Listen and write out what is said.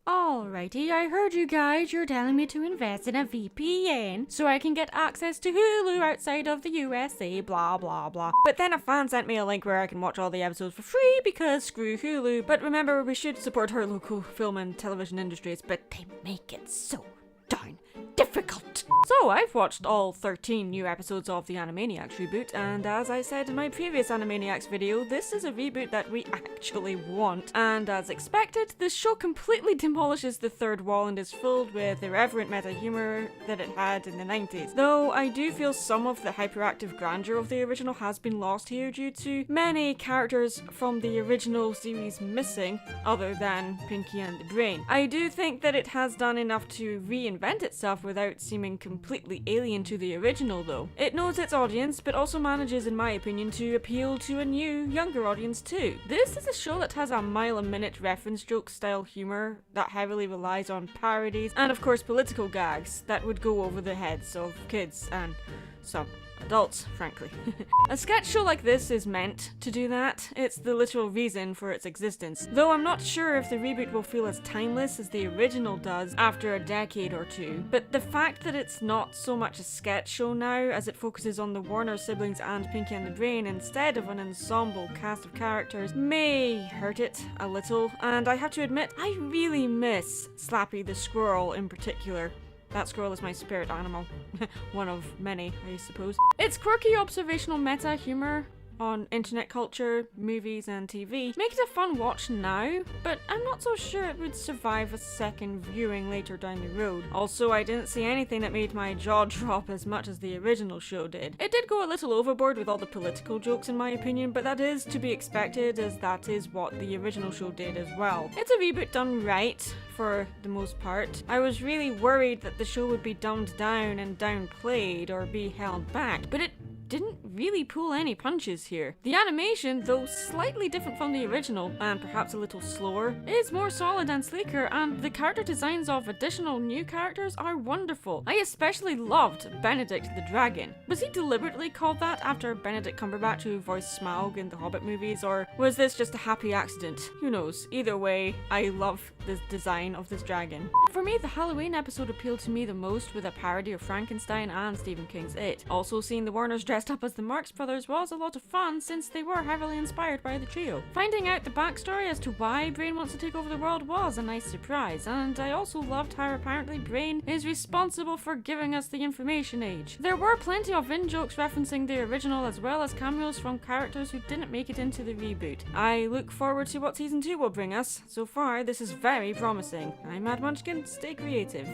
Alrighty, I heard you guys. You're telling me to invest in a VPN so I can get access to Hulu outside of the USA, blah blah blah. But then a fan sent me a link where I can watch all the episodes for free because screw Hulu. But remember, we should support our local film and television industries, but they make it so darn difficult. So I've watched all 13 new episodes of the Animaniacs reboot, and as I said in my previous Animaniacs video, this is a reboot that we actually want. And as expected, this show completely demolishes the third wall and is filled with irreverent meta humor that it had in the 90s. Though I do feel some of the hyperactive grandeur of the original has been lost here due to many characters from the original series missing, other than Pinky and the Brain. I do think that it has done enough to reinvent itself without seeming completely alien to the original though. It knows its audience, but also manages, in my opinion, to appeal to a new, younger audience too. This is a show that has a mile-a-minute reference joke style humor that heavily relies on parodies and of course political gags that would go over the heads of kids and some adults, frankly. A sketch show like this is meant to do that. It's the literal reason for its existence. Though I'm not sure if the reboot will feel as timeless as the original does after a decade or two. But the fact that it's not so much a sketch show now, as it focuses on the Warner siblings and Pinky and the Brain instead of an ensemble cast of characters, may hurt it a little. And I have to admit, I really miss Slappy the Squirrel in particular. That squirrel is my spirit animal. One of many, I suppose. It's quirky observational meta humor on internet culture, movies and TV. Make it a fun watch now, but I'm not so sure it would survive a second viewing later down the road. Also, I didn't see anything that made my jaw drop as much as the original show did. It did go a little overboard with all the political jokes in my opinion, but that is to be expected as that is what the original show did as well. It's a reboot done right, for the most part. I was really worried that the show would be dumbed down and downplayed or be held back, but it didn't really pull any punches here. The animation, though slightly different from the original, and perhaps a little slower, is more solid and sleeker, and the character designs of additional new characters are wonderful. I especially loved Benedict the Dragon. Was he deliberately called that after Benedict Cumberbatch who voiced Smaug in the Hobbit movies, or was this just a happy accident? Who knows? Either way, I love the design of this dragon. For me, the Halloween episode appealed to me the most with a parody of Frankenstein and Stephen King's It. Also, seeing the Warners dressed up as the Marx Brothers was a lot of fun since they were heavily inspired by the trio. Finding out the backstory as to why Brain wants to take over the world was a nice surprise, and I also loved how apparently Brain is responsible for giving us the information age. There were plenty of in-jokes referencing the original as well as cameos from characters who didn't make it into the reboot. I look forward to what season 2 will bring us. So far, this is very promising. I'm Mad Munchkin, stay creative.